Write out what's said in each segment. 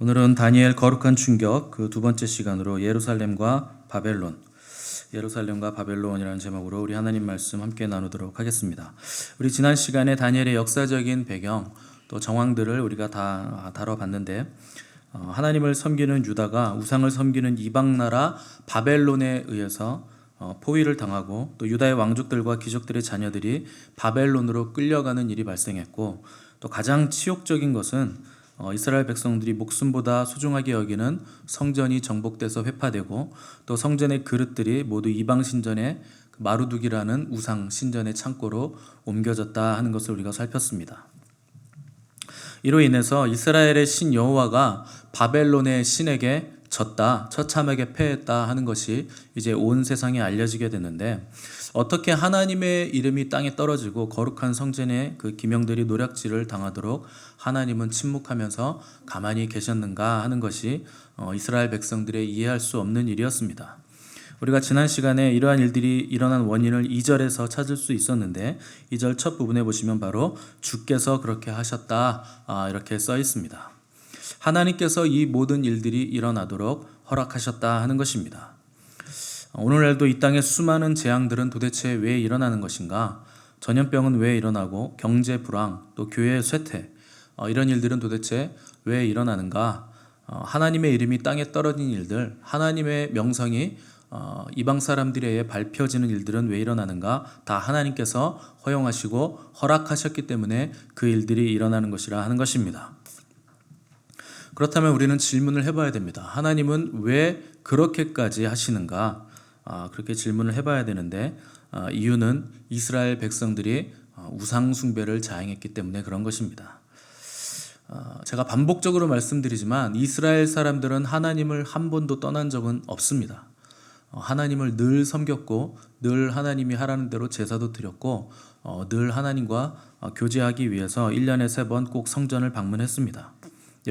오늘은 다니엘 거룩한 충격 그 두 번째 시간으로 예루살렘과 바벨론이라는 제목으로 우리 하나님 말씀 함께 나누도록 하겠습니다. 우리 지난 시간에 다니엘의 역사적인 배경 또 정황들을 우리가 다 다뤄봤는데 하나님을 섬기는 유다가 우상을 섬기는 이방 나라 바벨론에 의해서 포위를 당하고 또 유다의 왕족들과 귀족들의 자녀들이 바벨론으로 끌려가는 일이 발생했고, 또 가장 치욕적인 것은 이스라엘 백성들이 목숨보다 소중하게 여기는 성전이 정복돼서 회파되고, 또 성전의 그릇들이 모두 이방 신전의 마루둑이라는 우상 신전의 창고로 옮겨졌다 하는 것을 우리가 살폈습니다. 이로 인해서 이스라엘의 신 여호와가 바벨론의 신에게 졌다, 처참하게 패했다 하는 것이 이제 온 세상에 알려지게 되는데, 어떻게 하나님의 이름이 땅에 떨어지고 거룩한 성전의 그 기명들이 노략질을 당하도록 하나님은 침묵하면서 가만히 계셨는가 하는 것이 이스라엘 백성들의 이해할 수 없는 일이었습니다. 우리가 지난 시간에 이러한 일들이 일어난 원인을 2절에서 찾을 수 있었는데, 2절 첫 부분에 보시면 바로 주께서 그렇게 하셨다 이렇게 써 있습니다. 하나님께서 이 모든 일들이 일어나도록 허락하셨다 하는 것입니다. 오늘날도 이 땅의 수많은 재앙들은 도대체 왜 일어나는 것인가? 전염병은 왜 일어나고, 경제 불황, 또 교회 쇠퇴, 이런 일들은 도대체 왜 일어나는가? 하나님의 이름이 땅에 떨어진 일들, 하나님의 명성이 이방 사람들에 의해 밝혀지는 일들은 왜 일어나는가? 다 하나님께서 허용하시고 허락하셨기 때문에 그 일들이 일어나는 것이라 하는 것입니다. 그렇다면 우리는 질문을 해봐야 됩니다. 하나님은 왜 그렇게까지 하시는가? 그렇게 질문을 해봐야 되는데, 이유는 이스라엘 백성들이 우상 숭배를 자행했기 때문에 그런 것입니다. 제가 반복적으로 말씀드리지만 이스라엘 사람들은 하나님을 한 번도 떠난 적은 없습니다. 하나님을 늘 섬겼고, 늘 하나님이 하라는 대로 제사도 드렸고, 늘 하나님과 교제하기 위해서 1년에 3번 꼭 성전을 방문했습니다.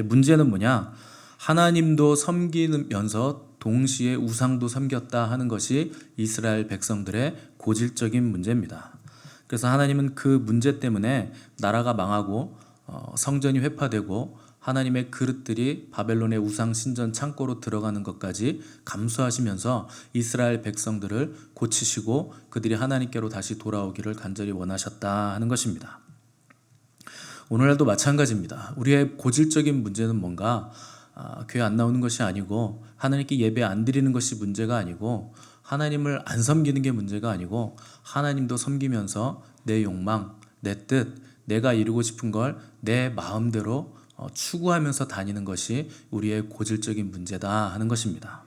문제는 뭐냐? 하나님도 섬기면서 동시에 우상도 섬겼다 하는 것이 이스라엘 백성들의 고질적인 문제입니다. 그래서 하나님은 그 문제 때문에 나라가 망하고 성전이 회파되고 하나님의 그릇들이 바벨론의 우상 신전 창고로 들어가는 것까지 감수하시면서 이스라엘 백성들을 고치시고 그들이 하나님께로 다시 돌아오기를 간절히 원하셨다 하는 것입니다. 오늘날도 마찬가지입니다. 우리의 고질적인 문제는 뭔가? 교회 안 나오는 것이 아니고, 하나님께 예배 안 드리는 것이 문제가 아니고, 하나님을 안 섬기는 게 문제가 아니고, 하나님도 섬기면서 내 욕망, 내 뜻, 내가 이루고 싶은 걸 내 마음대로 추구하면서 다니는 것이 우리의 고질적인 문제다 하는 것입니다.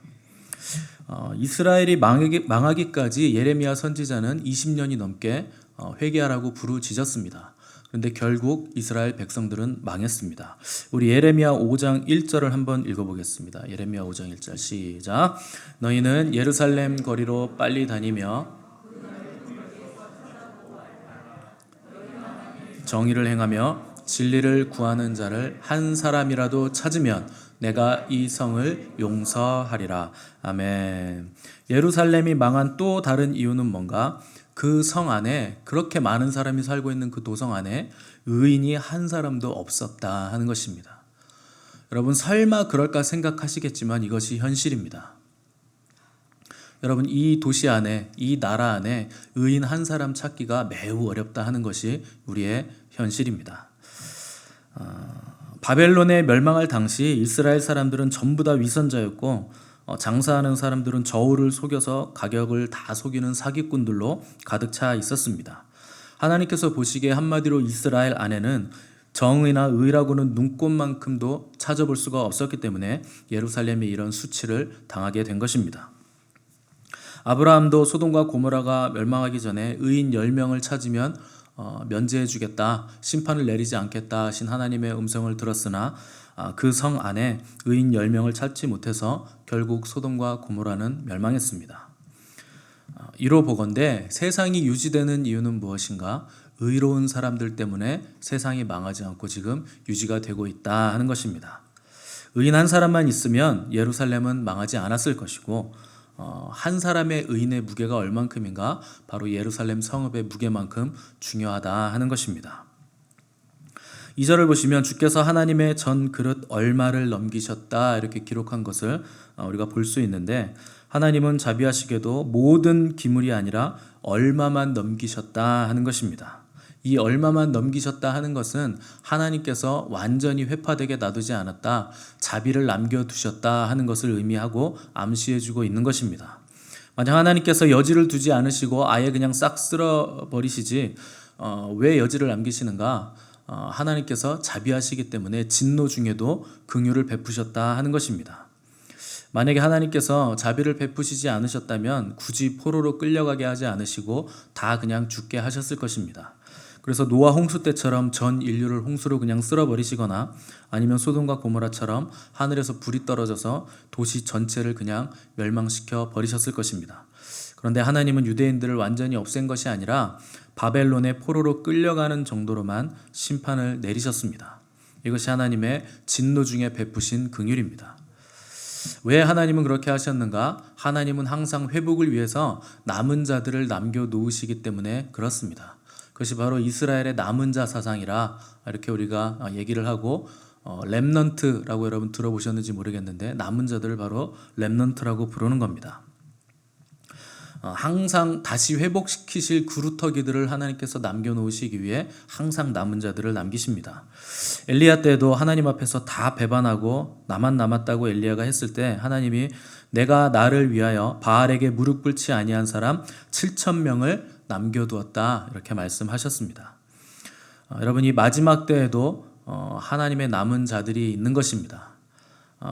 이스라엘이 망하기까지 예레미야 선지자는 20년이 넘게 회개하라고 부르짖었습니다. 그런데 결국 이스라엘 백성들은 망했습니다. 우리 예레미야 5장 1절을 한번 읽어보겠습니다. 예레미야 5장 1절 시작. 너희는 예루살렘 거리로 빨리 다니며 정의를 행하며 진리를 구하는 자를 한 사람이라도 찾으면 내가 이 성을 용서하리라. 아멘. 예루살렘이 망한 또 다른 이유는 뭔가? 그 성 안에, 그렇게 많은 사람이 살고 있는 그 도성 안에 의인이 한 사람도 없었다 하는 것입니다. 여러분, 설마 그럴까 생각하시겠지만 이것이 현실입니다. 여러분, 이 도시 안에, 이 나라 안에 의인 한 사람 찾기가 매우 어렵다 하는 것이 우리의 현실입니다. 바벨론에 멸망할 당시 이스라엘 사람들은 전부 다 위선자였고, 장사하는 사람들은 저울을 속여서 가격을 다 속이는 사기꾼들로 가득 차 있었습니다. 하나님께서 보시기에 한마디로 이스라엘 안에는 정의나 의라고는 눈꼽만큼도 찾아볼 수가 없었기 때문에 예루살렘이 이런 수치를 당하게 된 것입니다. 아브라함도 소돔과 고모라가 멸망하기 전에 의인 10명을 찾으면 면제해 주겠다, 심판을 내리지 않겠다 하신 하나님의 음성을 들었으나 그 성 안에 의인 10명을 찾지 못해서 결국 소돔과 고모라는 멸망했습니다. 이로 보건대 세상이 유지되는 이유는 무엇인가? 의로운 사람들 때문에 세상이 망하지 않고 지금 유지가 되고 있다 하는 것입니다. 의인 한 사람만 있으면 예루살렘은 망하지 않았을 것이고, 한 사람의 의인의 무게가 얼만큼인가? 바로 예루살렘 성읍의 무게만큼 중요하다 하는 것입니다. 2절을 보시면 주께서 하나님의 전 그릇 얼마를 넘기셨다 이렇게 기록한 것을 우리가 볼 수 있는데, 하나님은 자비하시게도 모든 기물이 아니라 얼마만 넘기셨다 하는 것입니다. 이 얼마만 넘기셨다 하는 것은 하나님께서 완전히 회파되게 놔두지 않았다, 자비를 남겨두셨다 하는 것을 의미하고 암시해주고 있는 것입니다. 만약 하나님께서 여지를 두지 않으시고 아예 그냥 싹 쓸어버리시지 왜 여지를 남기시는가? 하나님께서 자비하시기 때문에 진노 중에도 긍휼을 베푸셨다 하는 것입니다. 만약에 하나님께서 자비를 베푸시지 않으셨다면 굳이 포로로 끌려가게 하지 않으시고 다 그냥 죽게 하셨을 것입니다. 그래서 노아 홍수 때처럼 전 인류를 홍수로 그냥 쓸어버리시거나 아니면 소돔과 고모라처럼 하늘에서 불이 떨어져서 도시 전체를 그냥 멸망시켜 버리셨을 것입니다. 그런데 하나님은 유대인들을 완전히 없앤 것이 아니라 바벨론의 포로로 끌려가는 정도로만 심판을 내리셨습니다. 이것이 하나님의 진노 중에 베푸신 긍휼입니다. 왜 하나님은 그렇게 하셨는가? 하나님은 항상 회복을 위해서 남은 자들을 남겨놓으시기 때문에 그렇습니다. 그것이 바로 이스라엘의 남은 자 사상이라 이렇게 우리가 얘기를 하고, 렘넌트라고 여러분 들어보셨는지 모르겠는데 남은 자들을 바로 렘넌트라고 부르는 겁니다. 항상 다시 회복시키실 그루터기들을 하나님께서 남겨놓으시기 위해 항상 남은 자들을 남기십니다. 엘리야 때도 하나님 앞에서 다 배반하고 나만 남았다고 엘리야가 했을 때 하나님이 내가 나를 위하여 바알에게 무릎 꿇지 아니한 사람 7,000명을 남겨두었다 이렇게 말씀하셨습니다. 여러분, 이 마지막 때에도 하나님의 남은 자들이 있는 것입니다.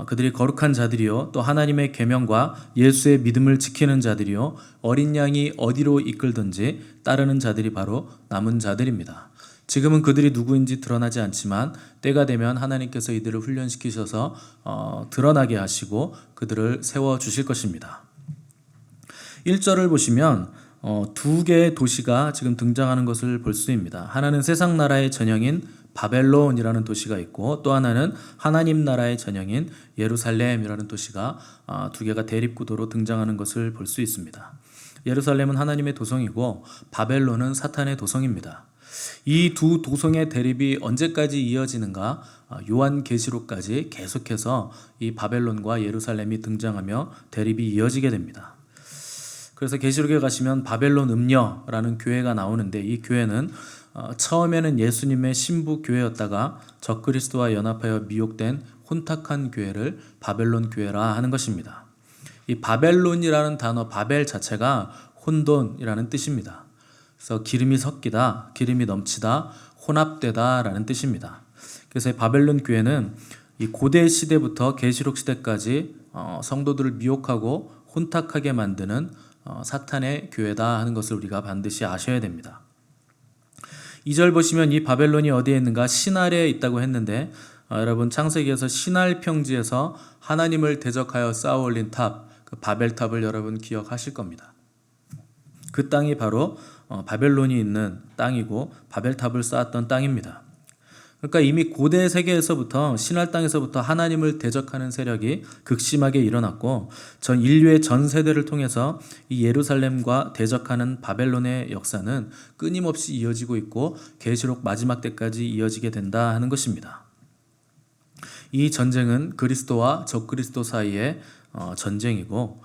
그들이 거룩한 자들이요, 또 하나님의 계명과 예수의 믿음을 지키는 자들이요, 어린 양이 어디로 이끌든지 따르는 자들이 바로 남은 자들입니다. 지금은 그들이 누구인지 드러나지 않지만 때가 되면 하나님께서 이들을 훈련시키셔서 드러나게 하시고 그들을 세워주실 것입니다. 1절을 보시면 두 개의 도시가 지금 등장하는 것을 볼 수 있습니다. 하나는 세상 나라의 전형인 바벨론이라는 도시가 있고, 또 하나는 하나님 나라의 전형인 예루살렘이라는 도시가 두 개가 대립구도로 등장하는 것을 볼 수 있습니다. 예루살렘은 하나님의 도성이고 바벨론은 사탄의 도성입니다. 이 두 도성의 대립이 언제까지 이어지는가? 요한계시록까지 계속해서 이 바벨론과 예루살렘이 등장하며 대립이 이어지게 됩니다. 그래서 계시록에 가시면 바벨론 음녀라는 교회가 나오는데, 이 교회는 처음에는 예수님의 신부 교회였다가 적그리스도와 연합하여 미혹된 혼탁한 교회를 바벨론 교회라 하는 것입니다. 이 바벨론이라는 단어, 바벨 자체가 혼돈이라는 뜻입니다. 그래서 기름이 섞이다, 기름이 넘치다, 혼합되다 라는 뜻입니다. 그래서 이 바벨론 교회는 이 고대 시대부터 계시록 시대까지 성도들을 미혹하고 혼탁하게 만드는 사탄의 교회다 하는 것을 우리가 반드시 아셔야 됩니다. 2절 보시면 이 바벨론이 어디에 있는가? 신할에 있다고 했는데, 여러분 창세기에서 신할 평지에서 하나님을 대적하여 쌓아 올린 탑, 그 바벨탑을 여러분 기억하실 겁니다. 그 땅이 바로 바벨론이 있는 땅이고 바벨탑을 쌓았던 땅입니다. 그러니까 이미 고대 세계에서부터, 신할 땅에서부터 하나님을 대적하는 세력이 극심하게 일어났고, 전 인류의 전 세대를 통해서 이 예루살렘과 대적하는 바벨론의 역사는 끊임없이 이어지고 있고 계시록 마지막 때까지 이어지게 된다 하는 것입니다. 이 전쟁은 그리스도와 적그리스도 사이의 전쟁이고,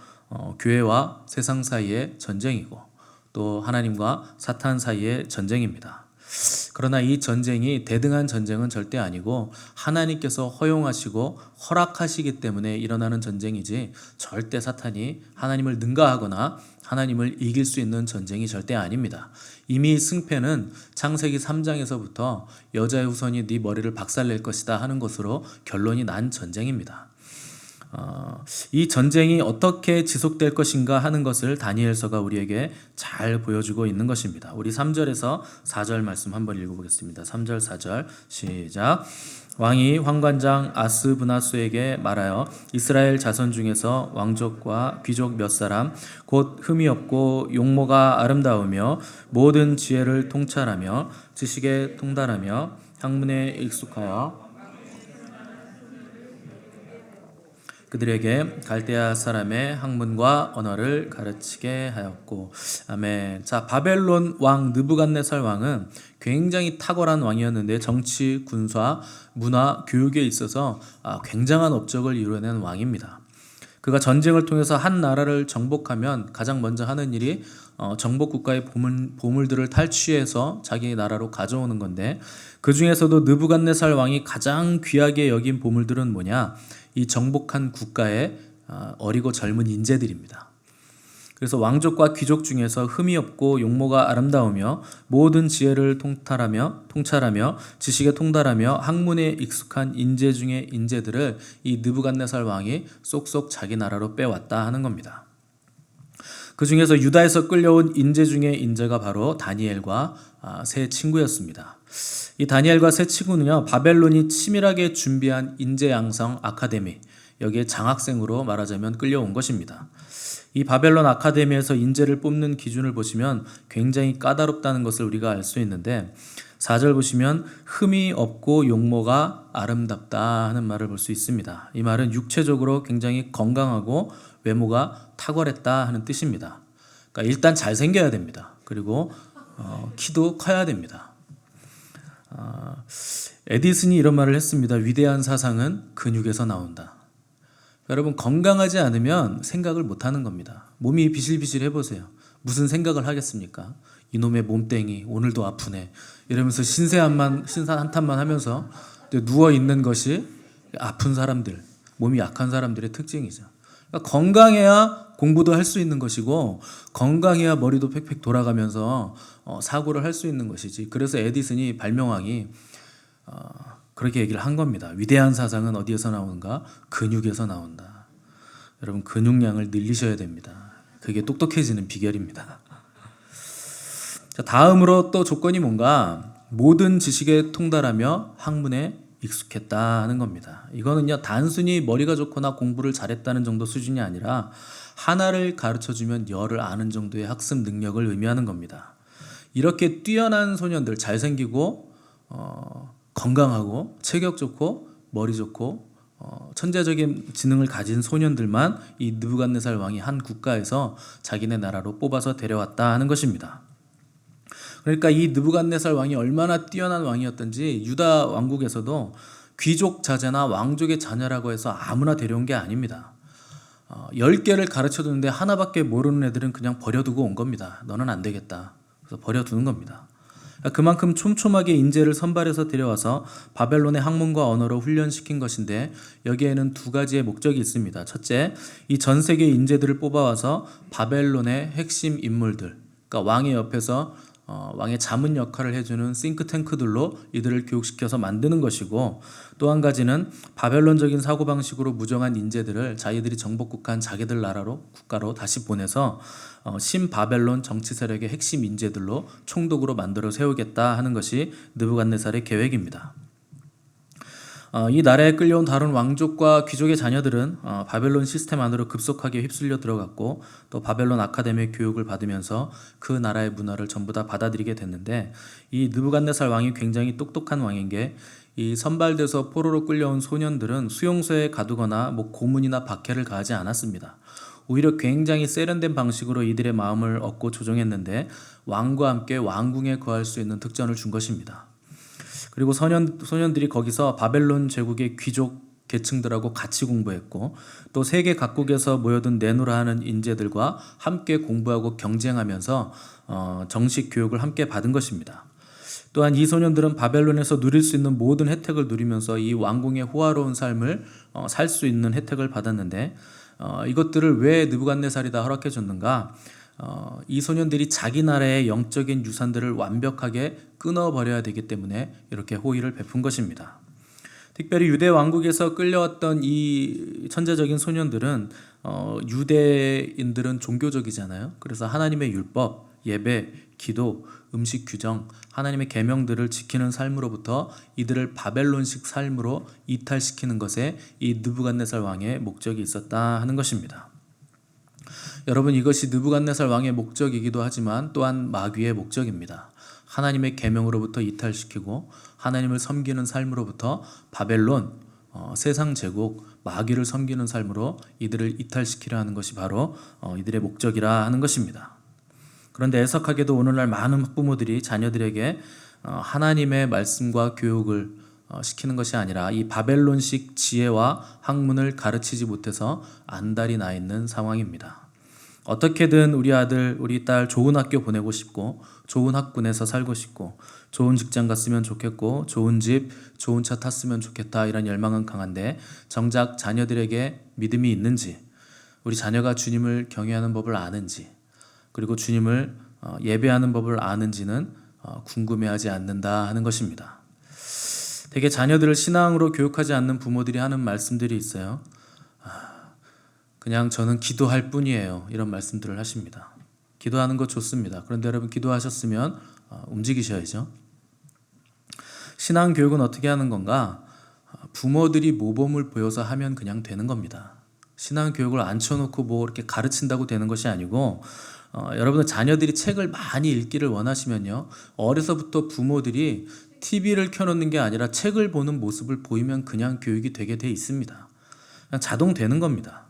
교회와 세상 사이의 전쟁이고, 또 하나님과 사탄 사이의 전쟁입니다. 그러나 이 전쟁이 대등한 전쟁은 절대 아니고 하나님께서 허용하시고 허락하시기 때문에 일어나는 전쟁이지, 절대 사탄이 하나님을 능가하거나 하나님을 이길 수 있는 전쟁이 절대 아닙니다. 이미 승패는 창세기 3장에서부터 여자의 후손이 네 머리를 박살낼 것이다 하는 것으로 결론이 난 전쟁입니다. 이 전쟁이 어떻게 지속될 것인가 하는 것을 다니엘서가 우리에게 잘 보여주고 있는 것입니다. 우리 3절에서 4절 말씀 한번 읽어보겠습니다. 3절 4절 시작. 왕이 환관장 아스브나스에게 말하여 이스라엘 자손 중에서 왕족과 귀족 몇 사람 곧 흠이 없고 용모가 아름다우며 모든 지혜를 통찰하며 지식에 통달하며 학문에 익숙하여 그들에게 갈대아 사람의 학문과 언어를 가르치게 하였고. 아멘. 자, 바벨론 왕 느부갓네살 왕은 굉장히 탁월한 왕이었는데 정치, 군사, 문화, 교육에 있어서 굉장한 업적을 이루어낸 왕입니다. 그가 전쟁을 통해서 한 나라를 정복하면 가장 먼저 하는 일이 정복 국가의 보물들을 탈취해서 자기 나라로 가져오는 건데, 그 중에서도 느부갓네살 왕이 가장 귀하게 여긴 보물들은 뭐냐? 이 정복한 국가의 어리고 젊은 인재들입니다. 그래서 왕족과 귀족 중에서 흠이 없고 용모가 아름다우며 모든 지혜를 통찰하며 지식에 통달하며 학문에 익숙한 인재 중의 인재들을 이 느부갓네살 왕이 쏙쏙 자기 나라로 빼왔다 하는 겁니다. 그 중에서 유다에서 끌려온 인재 중의 인재가 바로 다니엘과 세 친구였습니다. 이 다니엘과 세 친구는요, 바벨론이 치밀하게 준비한 인재 양성 아카데미, 여기에 장학생으로 말하자면 끌려온 것입니다. 이 바벨론 아카데미에서 인재를 뽑는 기준을 보시면 굉장히 까다롭다는 것을 우리가 알 수 있는데, 4절 보시면 흠이 없고 용모가 아름답다 하는 말을 볼 수 있습니다. 이 말은 육체적으로 굉장히 건강하고 외모가 탁월했다 하는 뜻입니다. 그러니까 일단 잘생겨야 됩니다. 그리고 키도 커야 됩니다. 에디슨이 이런 말을 했습니다. 위대한 사상은 근육에서 나온다. 여러분, 건강하지 않으면 생각을 못하는 겁니다. 몸이 비실비실 해보세요. 무슨 생각을 하겠습니까? 이놈의 몸땡이 오늘도 아프네 이러면서 신세 한탄만 하면서 누워있는 것이 아픈 사람들, 몸이 약한 사람들의 특징이죠. 그러니까 건강해야 공부도 할 수 있는 것이고, 건강해야 머리도 팩팩 돌아가면서 사고를 할 수 있는 것이지. 그래서 에디슨이 발명왕이 그렇게 얘기를 한 겁니다. 위대한 사상은 어디에서 나오는가? 근육에서 나온다. 여러분, 근육량을 늘리셔야 됩니다. 그게 똑똑해지는 비결입니다. 자, 다음으로 또 조건이 뭔가? 모든 지식에 통달하며 학문에 익숙했다 하는 겁니다. 이거는요, 단순히 머리가 좋거나 공부를 잘했다는 정도 수준이 아니라 하나를 가르쳐주면 열을 아는 정도의 학습 능력을 의미하는 겁니다. 이렇게 뛰어난 소년들, 잘생기고 건강하고 체격 좋고 머리 좋고 천재적인 지능을 가진 소년들만 이 느부갓네살 왕이 한 국가에서 자기네 나라로 뽑아서 데려왔다 하는 것입니다. 그러니까 이 느부갓네살 왕이 얼마나 뛰어난 왕이었던지 유다 왕국에서도 귀족 자제나 왕족의 자녀라고 해서 아무나 데려온 게 아닙니다. 10개를 가르쳐두는데 하나밖에 모르는 애들은 그냥 버려두고 온 겁니다. 너는 안 되겠다. 그래서 버려두는 겁니다. 그만큼 촘촘하게 인재를 선발해서 데려와서 바벨론의 학문과 언어로 훈련시킨 것인데, 여기에는 두 가지의 목적이 있습니다. 첫째, 이 전 세계 인재들을 뽑아와서 바벨론의 핵심 인물들, 그러니까 왕의 옆에서 왕의 자문 역할을 해주는 싱크탱크들로 이들을 교육시켜서 만드는 것이고, 또 한 가지는 바벨론적인 사고방식으로 무정한 인재들을 자기들이 정복국한 자기들 나라로 국가로 다시 보내서 신바벨론 정치 세력의 핵심 인재들로 총독으로 만들어 세우겠다 하는 것이 느부갓네살의 계획입니다. 이 나라에 끌려온 다른 왕족과 귀족의 자녀들은 바벨론 시스템 안으로 급속하게 휩쓸려 들어갔고, 또 바벨론 아카데미 교육을 받으면서 그 나라의 문화를 전부 다 받아들이게 됐는데, 이 느부갓네살 왕이 굉장히 똑똑한 왕인 게, 이 선발돼서 포로로 끌려온 소년들은 수용소에 가두거나 고문이나 박해를 가하지 않았습니다. 오히려 굉장히 세련된 방식으로 이들의 마음을 얻고 조종했는데, 왕과 함께 왕궁에 거할 수 있는 특전을 준 것입니다. 그리고 소년들이 거기서 바벨론 제국의 귀족 계층들하고 같이 공부했고, 또 세계 각국에서 모여든 내노라 하는 인재들과 함께 공부하고 경쟁하면서 정식 교육을 함께 받은 것입니다. 또한 이 소년들은 바벨론에서 누릴 수 있는 모든 혜택을 누리면서 이 왕궁의 호화로운 삶을 살 수 있는 혜택을 받았는데, 이것들을 왜 느부갓네살이 다 허락해 줬는가? 이 소년들이 자기 나라의 영적인 유산들을 완벽하게 끊어버려야 되기 때문에 이렇게 호의를 베푼 것입니다. 특별히 유대 왕국에서 끌려왔던 이 천재적인 소년들은 유대인들은 종교적이잖아요. 그래서 하나님의 율법, 예배, 기도, 음식 규정, 하나님의 계명들을 지키는 삶으로부터 이들을 바벨론식 삶으로 이탈시키는 것에 이 느부갓네살 왕의 목적이 있었다 하는 것입니다. 여러분, 이것이 느부갓네살 왕의 목적이기도 하지만 또한 마귀의 목적입니다. 하나님의 계명으로부터 이탈시키고 하나님을 섬기는 삶으로부터 바벨론, 세상 제국, 마귀를 섬기는 삶으로 이들을 이탈시키려 하는 것이 바로 이들의 목적이라 하는 것입니다. 그런데 애석하게도 오늘날 많은 학부모들이 자녀들에게 하나님의 말씀과 교육을 시키는 것이 아니라 이 바벨론식 지혜와 학문을 가르치지 못해서 안달이 나 있는 상황입니다. 어떻게든 우리 아들, 우리 딸 좋은 학교 보내고 싶고 좋은 학군에서 살고 싶고 좋은 직장 갔으면 좋겠고 좋은 집, 좋은 차 탔으면 좋겠다 이런 열망은 강한데 정작 자녀들에게 믿음이 있는지 우리 자녀가 주님을 경외하는 법을 아는지 그리고 주님을 예배하는 법을 아는지는 궁금해하지 않는다 하는 것입니다. 되게 자녀들을 신앙으로 교육하지 않는 부모들이 하는 말씀들이 있어요. 그냥 저는 기도할 뿐이에요. 이런 말씀들을 하십니다. 기도하는 거 좋습니다. 그런데 여러분 기도하셨으면 움직이셔야죠. 신앙 교육은 어떻게 하는 건가? 부모들이 모범을 보여서 하면 그냥 되는 겁니다. 신앙 교육을 앉혀놓고 뭐 이렇게 가르친다고 되는 것이 아니고 여러분은 자녀들이 책을 많이 읽기를 원하시면요. 어려서부터 부모들이 TV를 켜놓는 게 아니라 책을 보는 모습을 보이면 그냥 교육이 되게 돼 있습니다. 그냥 자동 되는 겁니다.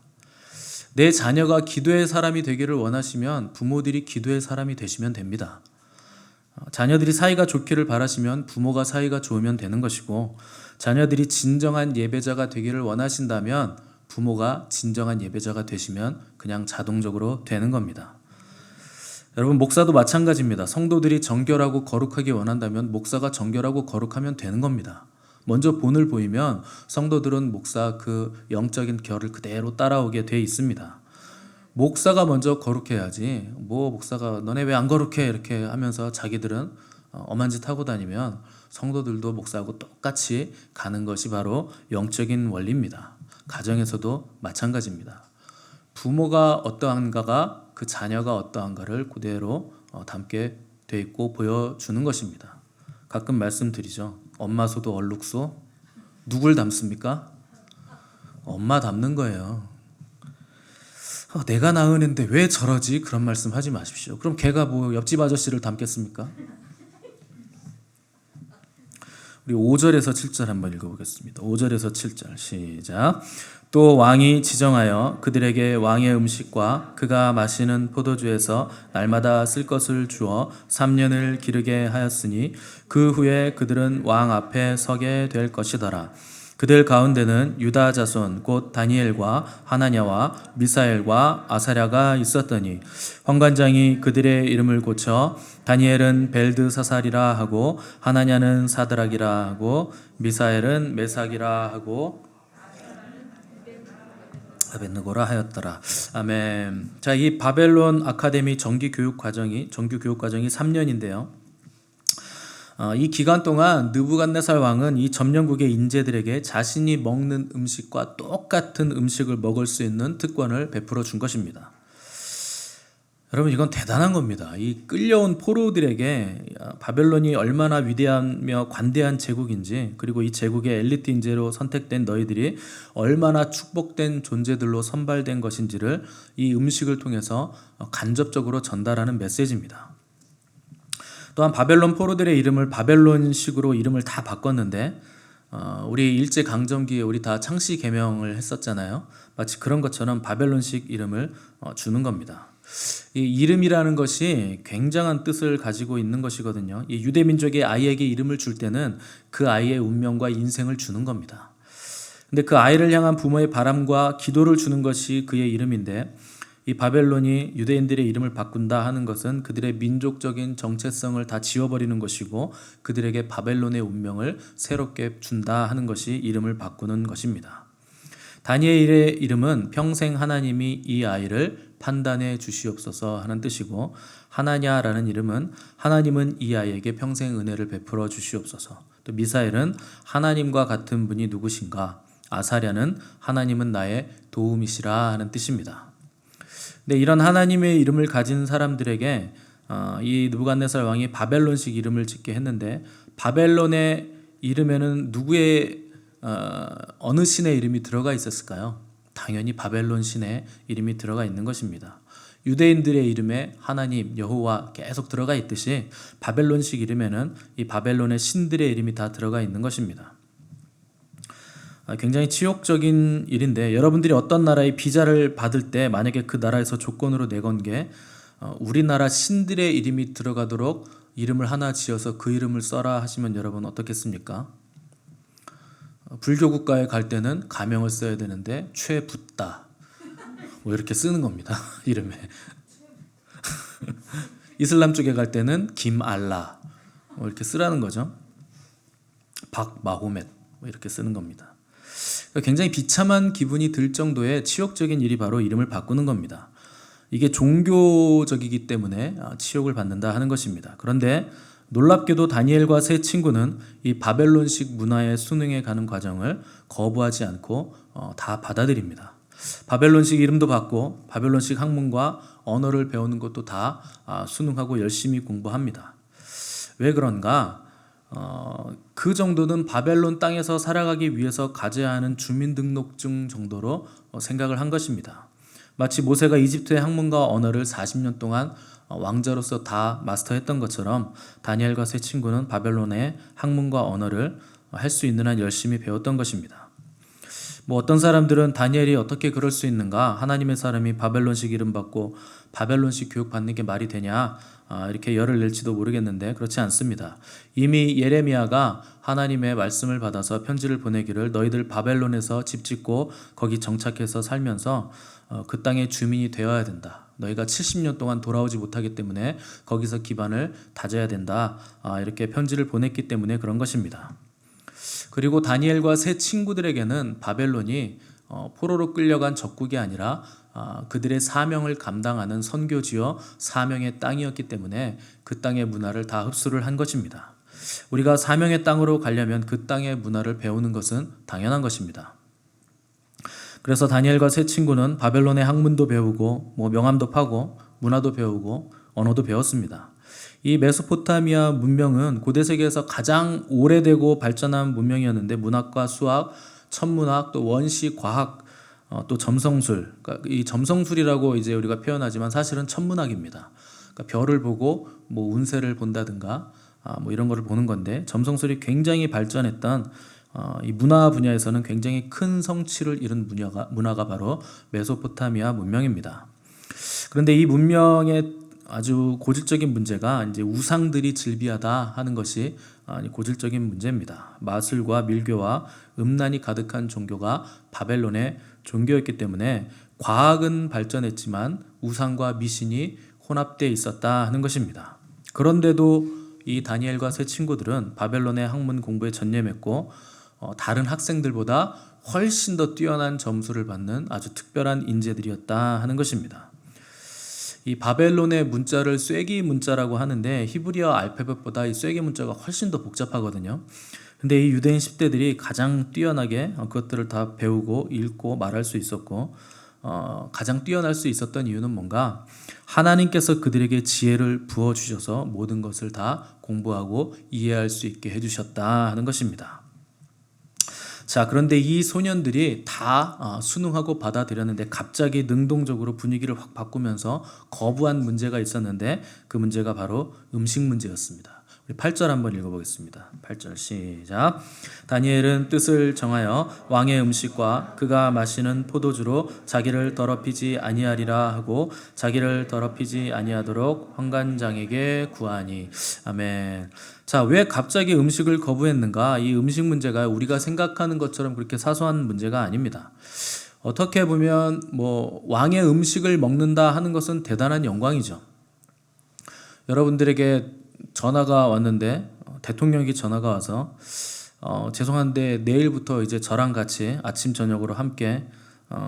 내 자녀가 기도의 사람이 되기를 원하시면 부모들이 기도의 사람이 되시면 됩니다. 자녀들이 사이가 좋기를 바라시면 부모가 사이가 좋으면 되는 것이고 자녀들이 진정한 예배자가 되기를 원하신다면 부모가 진정한 예배자가 되시면 그냥 자동적으로 되는 겁니다. 여러분 목사도 마찬가지입니다. 성도들이 정결하고 거룩하기 원한다면 목사가 정결하고 거룩하면 되는 겁니다. 먼저 본을 보이면 성도들은 목사 그 영적인 결을 그대로 따라오게 돼 있습니다. 목사가 먼저 거룩해야지 뭐 목사가 너네 왜 안 거룩해 이렇게 하면서 자기들은 엄한 짓 하고 다니면 성도들도 목사하고 똑같이 가는 것이 바로 영적인 원리입니다. 가정에서도 마찬가지입니다. 부모가 어떠한가가 그 자녀가 어떠한가를 그대로 담게 돼 있고 보여주는 것입니다. 가끔 말씀드리죠. 엄마 소도 얼룩소 누굴 닮습니까? 엄마 닮는 거예요. 내가 낳은 애인데 왜 저러지? 그런 말씀 하지 마십시오. 그럼 걔가 뭐 옆집 아저씨를 닮겠습니까? 우리 5절에서 7절 한번 읽어보겠습니다. 5절에서 7절 시작. 또 왕이 지정하여 그들에게 왕의 음식과 그가 마시는 포도주에서 날마다 쓸 것을 주어 3년을 기르게 하였으니 그 후에 그들은 왕 앞에 서게 될 것이더라. 그들 가운데는 유다 자손 곧 다니엘과 하나냐와 미사엘과 아사랴가 있었더니 환관장이 그들의 이름을 고쳐 다니엘은 벨드사살이라 하고 하나냐는 사드락이라 하고 미사엘은 메삭이라 하고 아벳느고라 하였더라. 아멘. 자, 이 바벨론 아카데미 정규 교육 과정이 3년인데요. 이 기간 동안 느부갓네살 왕은 이 점령국의 인재들에게 자신이 먹는 음식과 똑같은 음식을 먹을 수 있는 특권을 베풀어 준 것입니다. 여러분 이건 대단한 겁니다. 이 끌려온 포로들에게 바벨론이 얼마나 위대하며 관대한 제국인지 그리고 이 제국의 엘리트 인재로 선택된 너희들이 얼마나 축복된 존재들로 선발된 것인지를 이 음식을 통해서 간접적으로 전달하는 메시지입니다. 또한 바벨론 포로들의 이름을 바벨론식으로 이름을 다 바꿨는데 우리 일제강점기에 우리 다 창씨 개명을 했었잖아요. 마치 그런 것처럼 바벨론식 이름을 주는 겁니다. 이 이름이라는 것이 굉장한 뜻을 가지고 있는 것이거든요. 이 유대민족의 아이에게 이름을 줄 때는 그 아이의 운명과 인생을 주는 겁니다. 근데 그 아이를 향한 부모의 바람과 기도를 주는 것이 그의 이름인데 이 바벨론이 유대인들의 이름을 바꾼다 하는 것은 그들의 민족적인 정체성을 다 지워버리는 것이고 그들에게 바벨론의 운명을 새롭게 준다 하는 것이 이름을 바꾸는 것입니다. 다니엘의 이름은 평생 하나님이 이 아이를 판단해 주시옵소서 하는 뜻이고 하나냐라는 이름은 하나님은 이 아이에게 평생 은혜를 베풀어 주시옵소서. 또 미사엘은 하나님과 같은 분이 누구신가? 아사랴는 하나님은 나의 도움이시라 하는 뜻입니다. 근데 이런 하나님의 이름을 가진 사람들에게 이 느부갓네살 왕이 바벨론식 이름을 짓게 했는데 바벨론의 이름에는 누구의 어느 신의 이름이 들어가 있었을까요? 당연히 바벨론 신의 이름이 들어가 있는 것입니다. 유대인들의 이름에 하나님, 여호와 계속 들어가 있듯이 바벨론식 이름에는 이 바벨론의 신들의 이름이 다 들어가 있는 것입니다. 굉장히 치욕적인 일인데, 여러분들이 어떤 나라의 비자를 받을 때 만약에 그 나라에서 조건으로 내건 게 우리나라 신들의 이름이 들어가도록 이름을 하나 지어서 그 이름을 써라 하시면 여러분 어떻겠습니까? 불교 국가에 갈 때는 가명을 써야 되는데 최붓다 뭐 이렇게 쓰는 겁니다. 이름에. 이슬람 쪽에 갈 때는 김알라 뭐 이렇게 쓰라는 거죠. 박마호멧 뭐 이렇게 쓰는 겁니다. 굉장히 비참한 기분이 들 정도의 치욕적인 일이 바로 이름을 바꾸는 겁니다. 이게 종교적이기 때문에 치욕을 받는다 하는 것입니다. 그런데 놀랍게도 다니엘과 세 친구는 이 바벨론식 문화에 순응해 가는 과정을 거부하지 않고 다 받아들입니다. 바벨론식 이름도 받고 바벨론식 학문과 언어를 배우는 것도 다 순응하고 열심히 공부합니다. 왜 그런가? 그 정도는 바벨론 땅에서 살아가기 위해서 가져야 하는 주민등록증 정도로 생각을 한 것입니다. 마치 모세가 이집트의 학문과 언어를 40년 동안 왕자로서 다 마스터했던 것처럼 다니엘과 세 친구는 바벨론의 학문과 언어를 할 수 있는 한 열심히 배웠던 것입니다. 어떤 사람들은 다니엘이 어떻게 그럴 수 있는가? 하나님의 사람이 바벨론식 이름 받고 바벨론식 교육 받는 게 말이 되냐? 이렇게 열을 낼지도 모르겠는데 그렇지 않습니다. 이미 예레미야가 하나님의 말씀을 받아서 편지를 보내기를 너희들 바벨론에서 집 짓고 거기 정착해서 살면서 그 땅의 주민이 되어야 된다. 너희가 70년 동안 돌아오지 못하기 때문에 거기서 기반을 다져야 된다. 이렇게 편지를 보냈기 때문에 그런 것입니다. 그리고 다니엘과 세 친구들에게는 바벨론이 포로로 끌려간 적국이 아니라 그들의 사명을 감당하는 선교지요 사명의 땅이었기 때문에 그 땅의 문화를 다 흡수를 한 것입니다. 우리가 사명의 땅으로 가려면 그 땅의 문화를 배우는 것은 당연한 것입니다. 그래서 다니엘과 세 친구는 바벨론의 학문도 배우고 명함도 파고 문화도 배우고 언어도 배웠습니다. 이 메소포타미아 문명은 고대 세계에서 가장 오래되고 발전한 문명이었는데 문학과 수학, 천문학, 또 원시, 과학, 또 점성술. 그러니까 이 점성술이라고 이제 우리가 표현하지만 사실은 천문학입니다. 그러니까 별을 보고 운세를 본다든가 이런 거를 보는 건데 점성술이 굉장히 발전했던 이 문화 분야에서는 굉장히 큰 성취를 이룬 문화가 바로 메소포타미아 문명입니다. 그런데 이 문명의 아주 고질적인 문제가 이제 우상들이 즐비하다 하는 것이 고질적인 문제입니다. 마술과 밀교와 음란이 가득한 종교가 바벨론의 종교였기 때문에 과학은 발전했지만 우상과 미신이 혼합되어 있었다 하는 것입니다. 그런데도 이 다니엘과 세 친구들은 바벨론의 학문 공부에 전념했고 다른 학생들보다 훨씬 더 뛰어난 점수를 받는 아주 특별한 인재들이었다 하는 것입니다. 이 바벨론의 문자를 쐐기 문자라고 하는데 히브리어 알파벳보다 이 쐐기 문자가 훨씬 더 복잡하거든요. 근데 이 유대인 10대들이 가장 뛰어나게 그것들을 다 배우고 읽고 말할 수 있었고 가장 뛰어날 수 있었던 이유는 뭔가? 하나님께서 그들에게 지혜를 부어주셔서 모든 것을 다 공부하고 이해할 수 있게 해주셨다 하는 것입니다. 자, 그런데 이 소년들이 다 순응하고 받아들였는데 갑자기 능동적으로 분위기를 확 바꾸면서 거부한 문제가 있었는데 그 문제가 바로 음식 문제였습니다. 우리 8절 한번 읽어보겠습니다. 8절 시작. 다니엘은 뜻을 정하여 왕의 음식과 그가 마시는 포도주로 자기를 더럽히지 아니하리라 하고 자기를 더럽히지 아니하도록 환관장에게 구하니. 아멘. 자, 왜 갑자기 음식을 거부했는가? 이 음식 문제가 우리가 생각하는 것처럼 그렇게 사소한 문제가 아닙니다. 어떻게 보면 왕의 음식을 먹는다 하는 것은 대단한 영광이죠. 여러분들에게 전화가 왔는데 대통령에게 전화가 와서 죄송한데 내일부터 이제 저랑 같이 아침 저녁으로 함께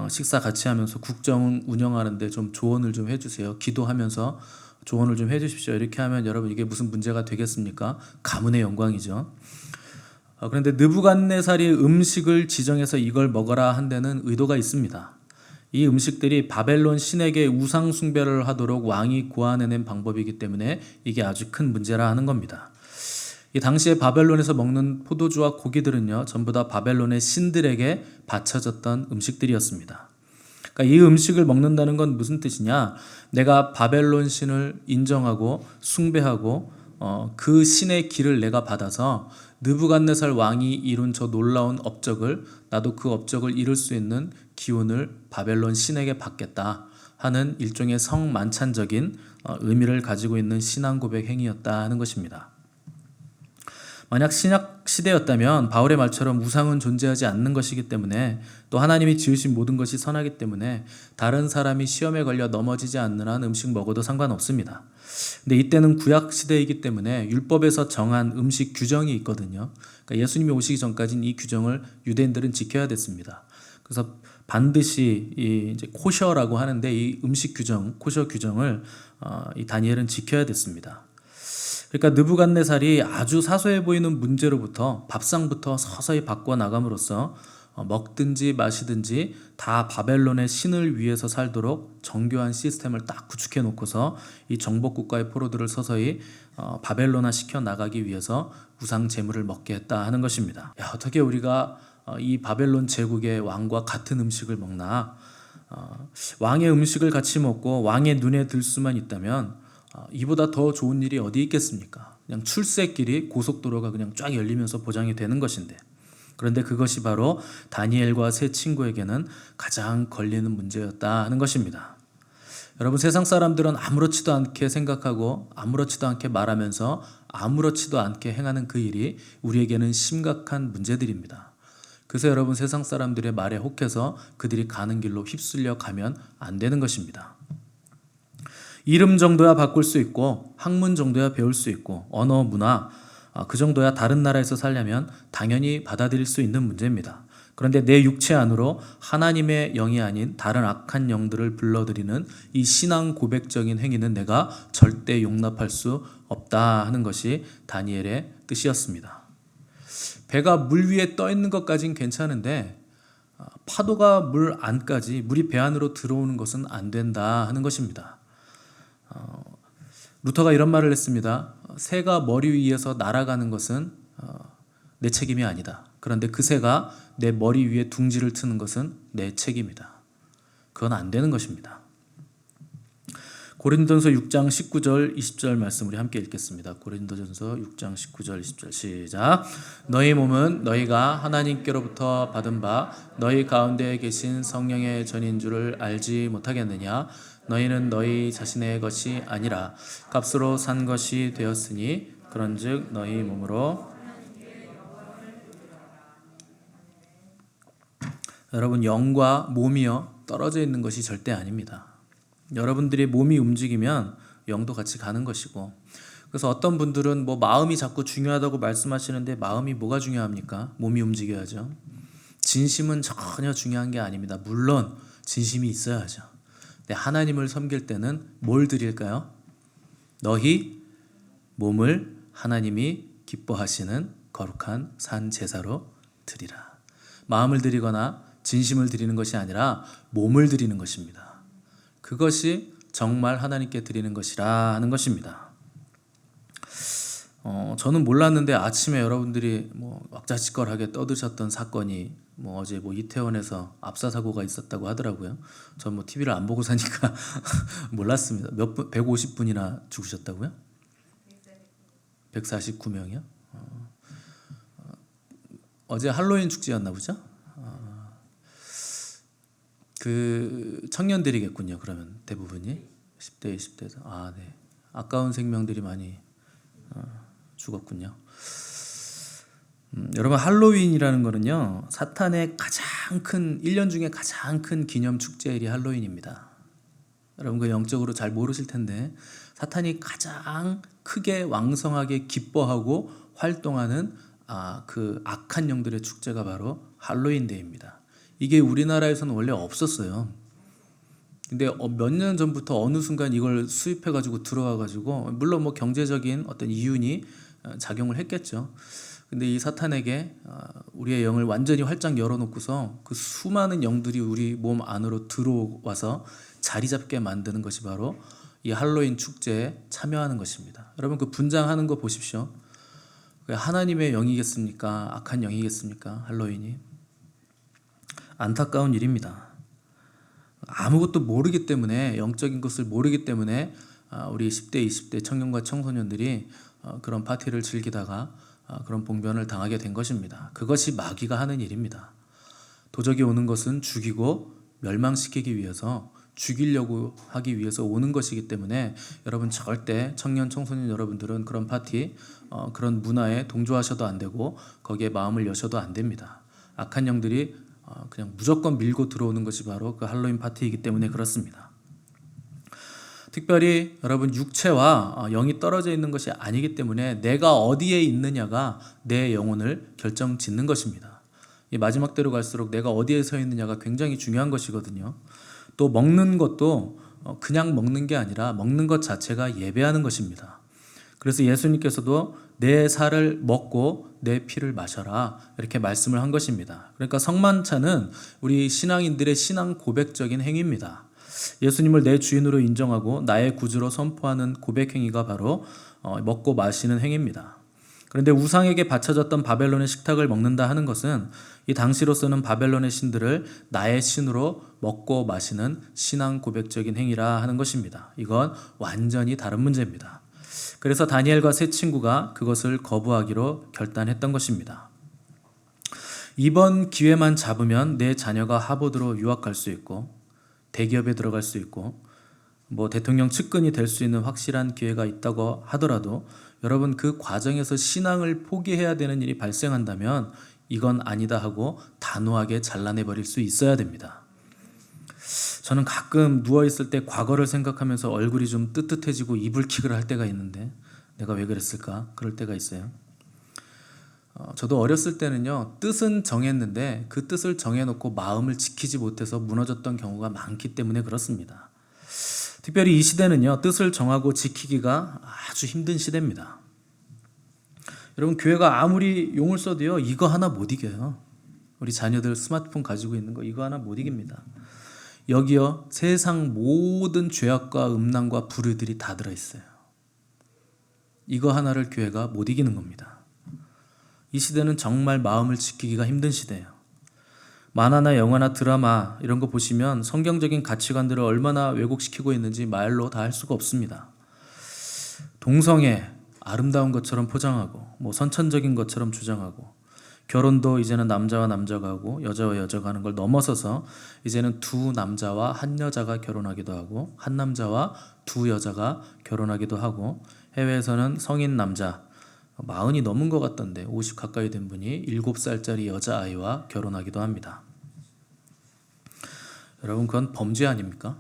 식사 같이 하면서 국정 운영하는데 좀 조언을 좀 해주세요. 기도하면서 조언을 좀 해주십시오. 이렇게 하면 여러분 이게 무슨 문제가 되겠습니까? 가문의 영광이죠. 그런데 느부갓네살이 음식을 지정해서 이걸 먹어라 한 데는 의도가 있습니다. 이 음식들이 바벨론 신에게 우상 숭배를 하도록 왕이 고안해낸 방법이기 때문에 이게 아주 큰 문제라 하는 겁니다. 이 당시에 바벨론에서 먹는 포도주와 고기들은요 전부 다 바벨론의 신들에게 바쳐졌던 음식들이었습니다. 그러니까 이 음식을 먹는다는 건 무슨 뜻이냐? 내가 바벨론 신을 인정하고 숭배하고 그 신의 길을 내가 받아서 느부갓네살 왕이 이룬 저 놀라운 업적을 나도 그 업적을 이룰 수 있는 기운을 바벨론 신에게 받겠다 하는 일종의 성만찬적인 의미를 가지고 있는 신앙 고백 행위였다 하는 것입니다. 만약 신약 시대였다면 바울의 말처럼 우상은 존재하지 않는 것이기 때문에 또 하나님이 지으신 모든 것이 선하기 때문에 다른 사람이 시험에 걸려 넘어지지 않는 한 음식 먹어도 상관없습니다. 근데 이때는 구약 시대이기 때문에 율법에서 정한 음식 규정이 있거든요. 그러니까 예수님이 오시기 전까지는 이 규정을 유대인들은 지켜야 됐습니다. 그래서 반드시 이 이제 코셔라고 하는데 이 음식 규정, 코셔 규정을 이 다니엘은 지켜야 됐습니다. 그러니까 느부갓네살이 아주 사소해 보이는 문제로부터 밥상부터 서서히 바꿔 나감으로써 먹든지 마시든지 다 바벨론의 신을 위해서 살도록 정교한 시스템을 딱 구축해 놓고서 이 정복국가의 포로들을 서서히 바벨론화 시켜 나가기 위해서 우상 제물을 먹게 했다 하는 것입니다. 야, 어떻게 우리가 이 바벨론 제국의 왕과 같은 음식을 먹나? 왕의 음식을 같이 먹고 왕의 눈에 들 수만 있다면 이보다 더 좋은 일이 어디 있겠습니까? 그냥 출세길이 고속도로가 그냥 쫙 열리면서 보장이 되는 것인데, 그런데 그것이 바로 다니엘과 세 친구에게는 가장 걸리는 문제였다 하는 것입니다. 여러분, 세상 사람들은 아무렇지도 않게 생각하고 아무렇지도 않게 말하면서 아무렇지도 않게 행하는 그 일이 우리에게는 심각한 문제들입니다. 그래서 여러분, 세상 사람들의 말에 혹해서 그들이 가는 길로 휩쓸려 가면 안 되는 것입니다. 이름 정도야 바꿀 수 있고 학문 정도야 배울 수 있고 언어, 문화 그 정도야 다른 나라에서 살려면 당연히 받아들일 수 있는 문제입니다. 그런데 내 육체 안으로 하나님의 영이 아닌 다른 악한 영들을 불러들이는 이 신앙 고백적인 행위는 내가 절대 용납할 수 없다 하는 것이 다니엘의 뜻이었습니다. 배가 물 위에 떠 있는 것까진 괜찮은데 파도가 물 안까지, 물이 배 안으로 들어오는 것은 안 된다 하는 것입니다. 루터가 이런 말을 했습니다. 새가 머리 위에서 날아가는 것은 내 책임이 아니다. 그런데 그 새가 내 머리 위에 둥지를 트는 것은 내 책임이다. 그건 안 되는 것입니다. 고린도전서 6장 19절 20절 말씀 우리 함께 읽겠습니다. 고린도전서 6장 19절 20절 시작. 너희 몸은 너희가 하나님께로부터 받은 바 너희 가운데 계신 성령의 전인 줄을 알지 못하겠느냐? 너희는 너희 자신의 것이 아니라 값으로 산 것이 되었으니 그런즉 너희 몸으로. 여러분, 영과 몸이요 떨어져 있는 것이 절대 아닙니다. 여러분들이 몸이 움직이면 영도 같이 가는 것이고, 그래서 어떤 분들은 뭐 마음이 자꾸 중요하다고 말씀하시는데 마음이 뭐가 중요합니까? 몸이 움직여야죠. 진심은 전혀 중요한 게 아닙니다. 물론 진심이 있어야죠. 근데 하나님을 섬길 때는 뭘 드릴까요? 너희 몸을 하나님이 기뻐하시는 거룩한 산 제사로 드리라. 마음을 드리거나 진심을 드리는 것이 아니라 몸을 드리는 것입니다. 그것이 정말 하나님께 드리는 것이라 하는 것입니다. 저는 몰랐는데 아침에 여러분들이 뭐 왁자지껄하게 떠드셨던 사건이 어제 이태원에서 압사 사고가 있었다고 하더라고요. 전 TV를 안 보고 사니까 몰랐습니다. 몇 분, 150분이나 죽으셨다고요? 149명이요? 어제 할로윈 축제였나 보죠? 그 청년들이겠군요. 그러면 대부분이 10대, 20대에서. 네. 아까운 생명들이 많이 죽었군요. 여러분, 할로윈이라는 거는요, 사탄의 가장 큰 1년 중에 가장 큰 기념 축제일이 할로윈입니다. 여러분, 그 영적으로 잘 모르실 텐데 사탄이 가장 크게 왕성하게 기뻐하고 활동하는 그 악한 영들의 축제가 바로 할로윈 데이입니다. 이게 우리나라에서는 원래 없었어요. 근데 몇 년 전부터 어느 순간 이걸 수입해가지고 들어와가지고, 물론 경제적인 어떤 이윤이 작용을 했겠죠. 근데 이 사탄에게 우리의 영을 완전히 활짝 열어놓고서 그 수많은 영들이 우리 몸 안으로 들어와서 자리 잡게 만드는 것이 바로 이 할로윈 축제에 참여하는 것입니다. 여러분, 그 분장하는 거 보십시오. 하나님의 영이겠습니까? 악한 영이겠습니까? 할로윈이. 안타까운 일입니다. 아무것도 모르기 때문에, 영적인 것을 모르기 때문에 우리 10대, 20대 청년과 청소년들이 그런 파티를 즐기다가 그런 봉변을 당하게 된 것입니다. 그것이 마귀가 하는 일입니다. 도적이 오는 것은 죽이고 멸망시키기 위해서, 죽이려고 하기 위해서 오는 것이기 때문에 여러분 절대 청년 청소년 여러분들은 그런 파티, 그런 문화에 동조하셔도 안 되고 거기에 마음을 여셔도 안 됩니다. 악한 영들이 그냥 무조건 밀고 들어오는 것이 바로 그 할로윈 파티이기 때문에 그렇습니다. 특별히 여러분 육체와 영이 떨어져 있는 것이 아니기 때문에 내가 어디에 있느냐가 내 영혼을 결정짓는 것입니다. 이 마지막 때로 갈수록 내가 어디에 서 있느냐가 굉장히 중요한 것이거든요. 또 먹는 것도 그냥 먹는 게 아니라 먹는 것 자체가 예배하는 것입니다. 그래서 예수님께서도 내 살을 먹고 내 피를 마셔라 이렇게 말씀을 한 것입니다. 그러니까 성만찬은 우리 신앙인들의 신앙 고백적인 행위입니다. 예수님을 내 주인으로 인정하고 나의 구주로 선포하는 고백 행위가 바로 먹고 마시는 행위입니다. 그런데 우상에게 바쳐졌던 바벨론의 식탁을 먹는다 하는 것은 이 당시로서는 바벨론의 신들을 나의 신으로 먹고 마시는 신앙 고백적인 행위라 하는 것입니다. 이건 완전히 다른 문제입니다. 그래서 다니엘과 세 친구가 그것을 거부하기로 결단했던 것입니다. 이번 기회만 잡으면 내 자녀가 하버드로 유학 갈 수 있고 대기업에 들어갈 수 있고 대통령 측근이 될 수 있는 확실한 기회가 있다고 하더라도 여러분 그 과정에서 신앙을 포기해야 되는 일이 발생한다면 이건 아니다 하고 단호하게 잘라내버릴 수 있어야 됩니다. 저는 가끔 누워있을 때 과거를 생각하면서 얼굴이 좀 뜨뜻해지고 이불킥을 할 때가 있는데 내가 왜 그랬을까? 그럴 때가 있어요. 저도 어렸을 때는요, 뜻은 정했는데 그 뜻을 정해놓고 마음을 지키지 못해서 무너졌던 경우가 많기 때문에 그렇습니다. 특별히 이 시대는요, 뜻을 정하고 지키기가 아주 힘든 시대입니다. 여러분, 교회가 아무리 용을 써도요, 이거 하나 못 이겨요. 우리 자녀들 스마트폰 가지고 있는 거 이거 하나 못 이깁니다. 여기요, 세상 모든 죄악과 음란과 불의들이 다 들어있어요. 이거 하나를 교회가 못 이기는 겁니다. 이 시대는 정말 마음을 지키기가 힘든 시대예요. 만화나 영화나 드라마 이런 거 보시면 성경적인 가치관들을 얼마나 왜곡시키고 있는지 말로 다 할 수가 없습니다. 동성애 아름다운 것처럼 포장하고 선천적인 것처럼 주장하고 결혼도 이제는 남자와 남자가 하고 여자와 여자가 하는 걸 넘어서서 이제는 두 남자와 한 여자가 결혼하기도 하고 한 남자와 두 여자가 결혼하기도 하고 해외에서는 성인 남자 40이 넘은 것 같던데 50 가까이 된 분이 7살짜리 여자아이와 결혼하기도 합니다. 여러분 그건 범죄 아닙니까?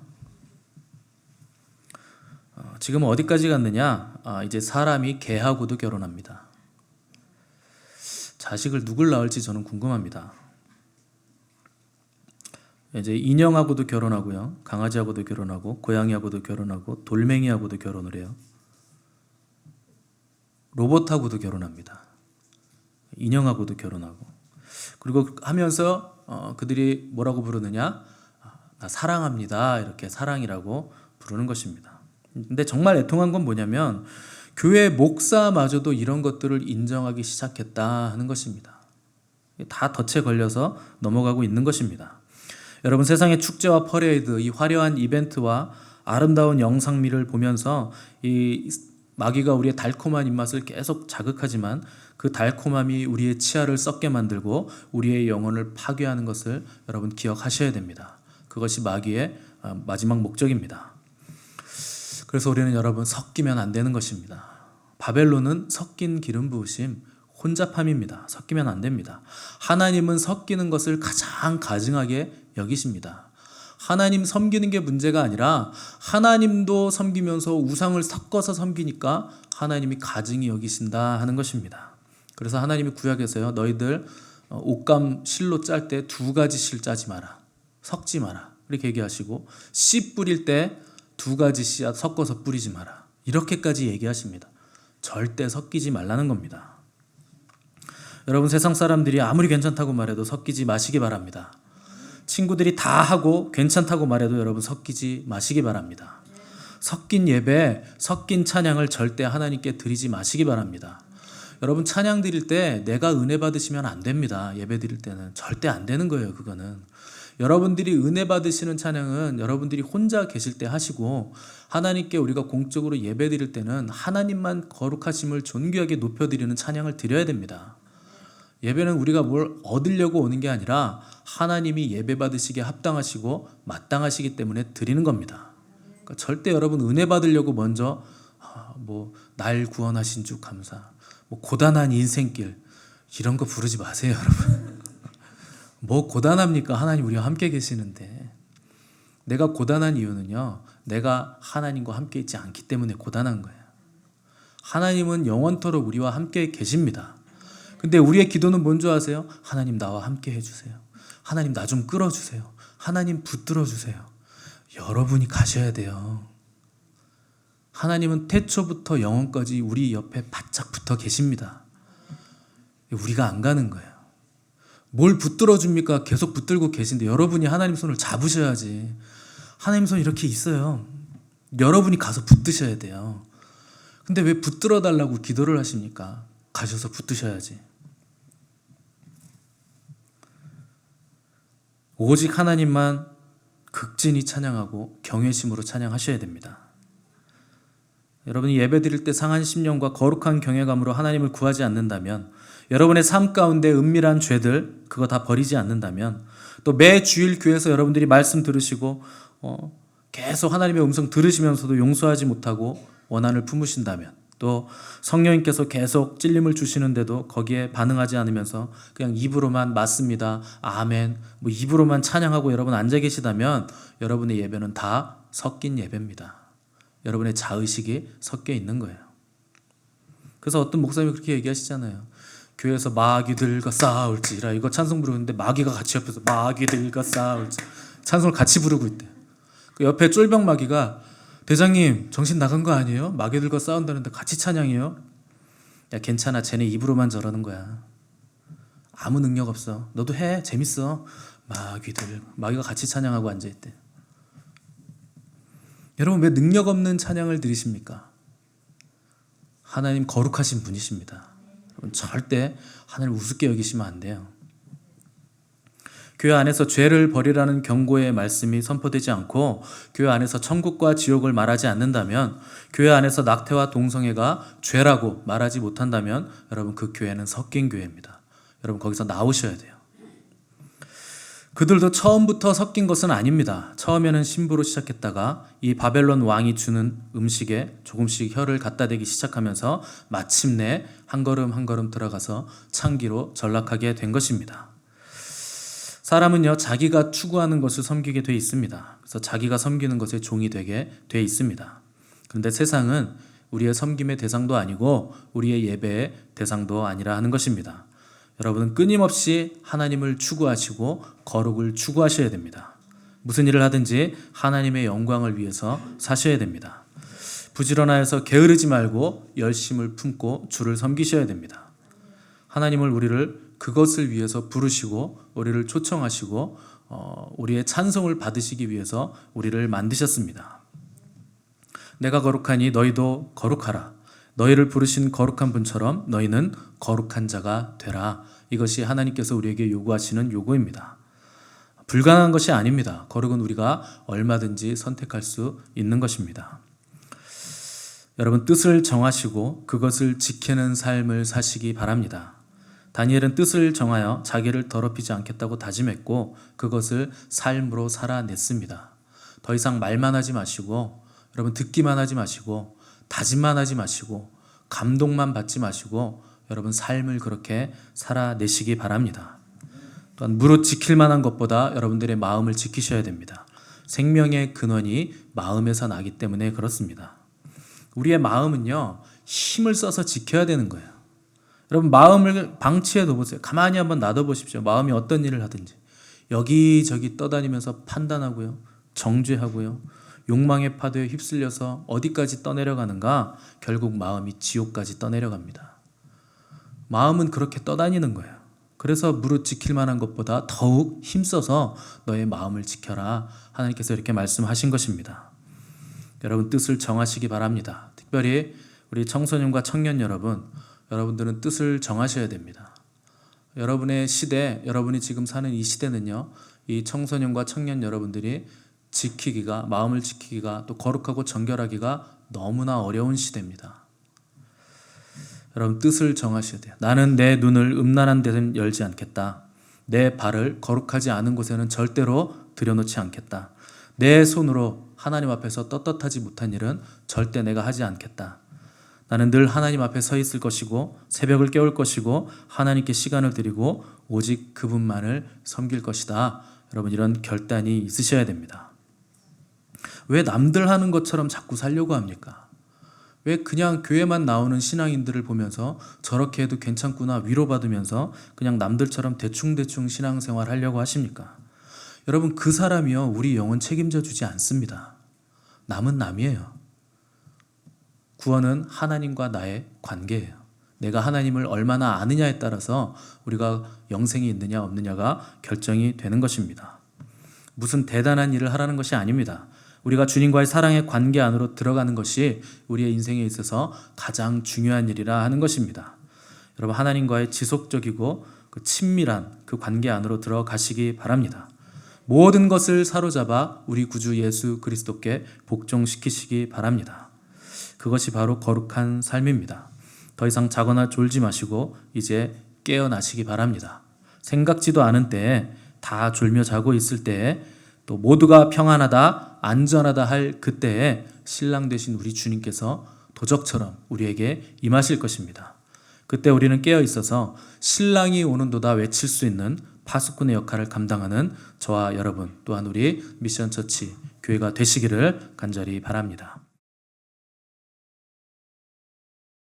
지금 어디까지 갔느냐? 이제 사람이 개하고도 결혼합니다. 자식을 누굴 낳을지 저는 궁금합니다. 이제 인형하고도 결혼하고요. 강아지하고도 결혼하고 고양이하고도 결혼하고 돌멩이하고도 결혼을 해요. 로봇하고도 결혼합니다. 인형하고도 결혼하고. 그리고 하면서 그들이 뭐라고 부르느냐? 나 사랑합니다. 이렇게 사랑이라고 부르는 것입니다. 근데 정말 애통한 건 뭐냐면 교회 목사마저도 이런 것들을 인정하기 시작했다 하는 것입니다. 다 덫에 걸려서 넘어가고 있는 것입니다. 여러분 세상의 축제와 퍼레이드, 이 화려한 이벤트와 아름다운 영상미를 보면서 이 마귀가 우리의 달콤한 입맛을 계속 자극하지만 그 달콤함이 우리의 치아를 썩게 만들고 우리의 영혼을 파괴하는 것을 여러분 기억하셔야 됩니다. 그것이 마귀의 마지막 목적입니다. 그래서 우리는 여러분 섞이면 안 되는 것입니다. 바벨론은 섞인 기름 부으심, 혼잡함입니다. 섞이면 안 됩니다. 하나님은 섞이는 것을 가장 가증하게 여기십니다. 하나님 섬기는 게 문제가 아니라 하나님도 섬기면서 우상을 섞어서 섬기니까 하나님이 가증히 여기신다 하는 것입니다. 그래서 하나님이 구약에서요, 너희들 옷감 실로 짤 때 2가지 실 짜지 마라, 섞지 마라 이렇게 얘기하시고 씨 뿌릴 때 2가지 씨앗 섞어서 뿌리지 마라 이렇게까지 얘기하십니다. 절대 섞이지 말라는 겁니다. 여러분 세상 사람들이 아무리 괜찮다고 말해도 섞이지 마시기 바랍니다. 친구들이 다 하고 괜찮다고 말해도 여러분 섞이지 마시기 바랍니다. 섞인 예배, 섞인 찬양을 절대 하나님께 드리지 마시기 바랍니다. 여러분 찬양 드릴 때 내가 은혜 받으시면 안 됩니다. 예배 드릴 때는 절대 안 되는 거예요. 그거는 여러분들이 은혜 받으시는 찬양은 여러분들이 혼자 계실 때 하시고, 하나님께 우리가 공적으로 예배드릴 때는 하나님만 거룩하심을 존귀하게 높여드리는 찬양을 드려야 됩니다. 예배는 우리가 뭘 얻으려고 오는 게 아니라 하나님이 예배 받으시기에 합당하시고 마땅하시기 때문에 드리는 겁니다. 그러니까 절대 여러분 은혜 받으려고 먼저 날 구원하신 주 감사, 고단한 인생길 이런 거 부르지 마세요, 여러분. 뭐 고단합니까? 하나님 우리와 함께 계시는데. 내가 고단한 이유는요, 내가 하나님과 함께 있지 않기 때문에 고단한 거예요. 하나님은 영원토록 우리와 함께 계십니다. 근데 우리의 기도는 뭔 줄 아세요? 하나님 나와 함께 해주세요. 하나님 나 좀 끌어주세요. 하나님 붙들어 주세요. 여러분이 가셔야 돼요. 하나님은 태초부터 영원까지 우리 옆에 바짝 붙어 계십니다. 우리가 안 가는 거예요. 뭘 붙들어 줍니까? 계속 붙들고 계신데 여러분이 하나님 손을 잡으셔야지. 하나님 손 이렇게 있어요. 여러분이 가서 붙드셔야 돼요. 근데 왜 붙들어 달라고 기도를 하십니까? 가셔서 붙드셔야지. 오직 하나님만 극진히 찬양하고 경외심으로 찬양하셔야 됩니다. 여러분이 예배드릴 때 상한 심령과 거룩한 경외감으로 하나님을 구하지 않는다면, 여러분의 삶 가운데 은밀한 죄들 그거 다 버리지 않는다면, 또 매 주일 교회에서 여러분들이 말씀 들으시고 계속 하나님의 음성 들으시면서도 용서하지 못하고 원한을 품으신다면, 또 성령님께서 계속 찔림을 주시는데도 거기에 반응하지 않으면서 그냥 입으로만 맞습니다, 아멘, 입으로만 찬양하고 여러분 앉아 계시다면 여러분의 예배는 다 섞인 예배입니다. 여러분의 자의식이 섞여 있는 거예요. 그래서 어떤 목사님이 그렇게 얘기하시잖아요. 교회에서 마귀들과 싸울지라 이거 찬송 부르는데 마귀가 같이 옆에서 마귀들과 싸울지 찬송을 같이 부르고 있대요. 그 옆에 쫄병 마귀가 대장님 정신 나간 거 아니에요? 마귀들과 싸운다는데 같이 찬양해요? 야 괜찮아, 쟤네 입으로만 저러는 거야. 아무 능력 없어. 너도 해, 재밌어. 마귀가 같이 찬양하고 앉아있대. 여러분 왜 능력 없는 찬양을 드리십니까? 하나님 거룩하신 분이십니다. 여러분 절대 하나님을 우습게 여기시면 안 돼요. 교회 안에서 죄를 버리라는 경고의 말씀이 선포되지 않고 교회 안에서 천국과 지옥을 말하지 않는다면, 교회 안에서 낙태와 동성애가 죄라고 말하지 못한다면 여러분 그 교회는 섞인 교회입니다. 여러분 거기서 나오셔야 돼요. 그들도 처음부터 섞인 것은 아닙니다. 처음에는 신부로 시작했다가 이 바벨론 왕이 주는 음식에 조금씩 혀를 갖다 대기 시작하면서 마침내 한 걸음 한 걸음 들어가서 창기로 전락하게 된 것입니다. 사람은요, 자기가 추구하는 것을 섬기게 돼 있습니다. 그래서 자기가 섬기는 것에 종이 되게 돼 있습니다. 그런데 세상은 우리의 섬김의 대상도 아니고 우리의 예배의 대상도 아니라 하는 것입니다. 여러분은 끊임없이 하나님을 추구하시고 거룩을 추구하셔야 됩니다. 무슨 일을 하든지 하나님의 영광을 위해서 사셔야 됩니다. 부지런하여서 게으르지 말고 열심을 품고 주를 섬기셔야 됩니다. 하나님을 우리를 그것을 위해서 부르시고 우리를 초청하시고 우리의 찬송을 받으시기 위해서 우리를 만드셨습니다. 내가 거룩하니 너희도 거룩하라. 너희를 부르신 거룩한 분처럼 너희는 거룩한 자가 되라. 이것이 하나님께서 우리에게 요구하시는 요구입니다. 불가능한 것이 아닙니다. 거룩은 우리가 얼마든지 선택할 수 있는 것입니다. 여러분 뜻을 정하시고 그것을 지키는 삶을 사시기 바랍니다. 다니엘은 뜻을 정하여 자기를 더럽히지 않겠다고 다짐했고 그것을 삶으로 살아냈습니다. 더 이상 말만 하지 마시고, 여러분 듣기만 하지 마시고, 다짐만 하지 마시고, 감동만 받지 마시고 여러분 삶을 그렇게 살아내시기 바랍니다. 또한 무릇 지킬 만한 것보다 여러분들의 마음을 지키셔야 됩니다. 생명의 근원이 마음에서 나기 때문에 그렇습니다. 우리의 마음은요, 힘을 써서 지켜야 되는 거예요. 여러분 마음을 방치해 둬보세요. 가만히 한번 놔둬보십시오. 마음이 어떤 일을 하든지 여기저기 떠다니면서 판단하고요, 정죄하고요, 욕망의 파도에 휩쓸려서 어디까지 떠내려가는가? 결국 마음이 지옥까지 떠내려갑니다. 마음은 그렇게 떠다니는 거예요. 그래서 무릇 지킬 만한 것보다 더욱 힘써서 너의 마음을 지켜라. 하나님께서 이렇게 말씀하신 것입니다. 여러분 뜻을 정하시기 바랍니다. 특별히 우리 청소년과 청년 여러분, 여러분들은 뜻을 정하셔야 됩니다. 여러분의 시대, 여러분이 지금 사는 이 시대는요, 이 청소년과 청년 여러분들이 지키기가, 마음을 지키기가, 또 거룩하고 정결하기가 너무나 어려운 시대입니다. 여러분, 뜻을 정하셔야 돼요. 나는 내 눈을 음란한 데는 열지 않겠다. 내 발을 거룩하지 않은 곳에는 절대로 들여놓지 않겠다. 내 손으로 하나님 앞에서 떳떳하지 못한 일은 절대 내가 하지 않겠다. 나는 늘 하나님 앞에 서 있을 것이고 새벽을 깨울 것이고 하나님께 시간을 드리고 오직 그분만을 섬길 것이다. 여러분, 이런 결단이 있으셔야 됩니다. 왜 남들 하는 것처럼 자꾸 살려고 합니까? 왜 그냥 교회만 나오는 신앙인들을 보면서 저렇게 해도 괜찮구나 위로받으면서 그냥 남들처럼 대충대충 신앙생활 하려고 하십니까? 여러분, 그 사람이요, 우리 영혼 책임져 주지 않습니다. 남은 남이에요. 구원은 하나님과 나의 관계예요. 내가 하나님을 얼마나 아느냐에 따라서 우리가 영생이 있느냐 없느냐가 결정이 되는 것입니다. 무슨 대단한 일을 하라는 것이 아닙니다. 우리가 주님과의 사랑의 관계 안으로 들어가는 것이 우리의 인생에 있어서 가장 중요한 일이라 하는 것입니다. 여러분, 하나님과의 지속적이고 친밀한 그 관계 안으로 들어가시기 바랍니다. 모든 것을 사로잡아 우리 구주 예수 그리스도께 복종시키시기 바랍니다. 그것이 바로 거룩한 삶입니다. 더 이상 자거나 졸지 마시고 이제 깨어나시기 바랍니다. 생각지도 않은 때에, 다 졸며 자고 있을 때에, 또 모두가 평안하다, 안전하다 할 그때에 신랑 되신 우리 주님께서 도적처럼 우리에게 임하실 것입니다. 그때 우리는 깨어 있어서 신랑이 오는도다 외칠 수 있는 파수꾼의 역할을 감당하는 저와 여러분, 또한 우리 미션처치 교회가 되시기를 간절히 바랍니다.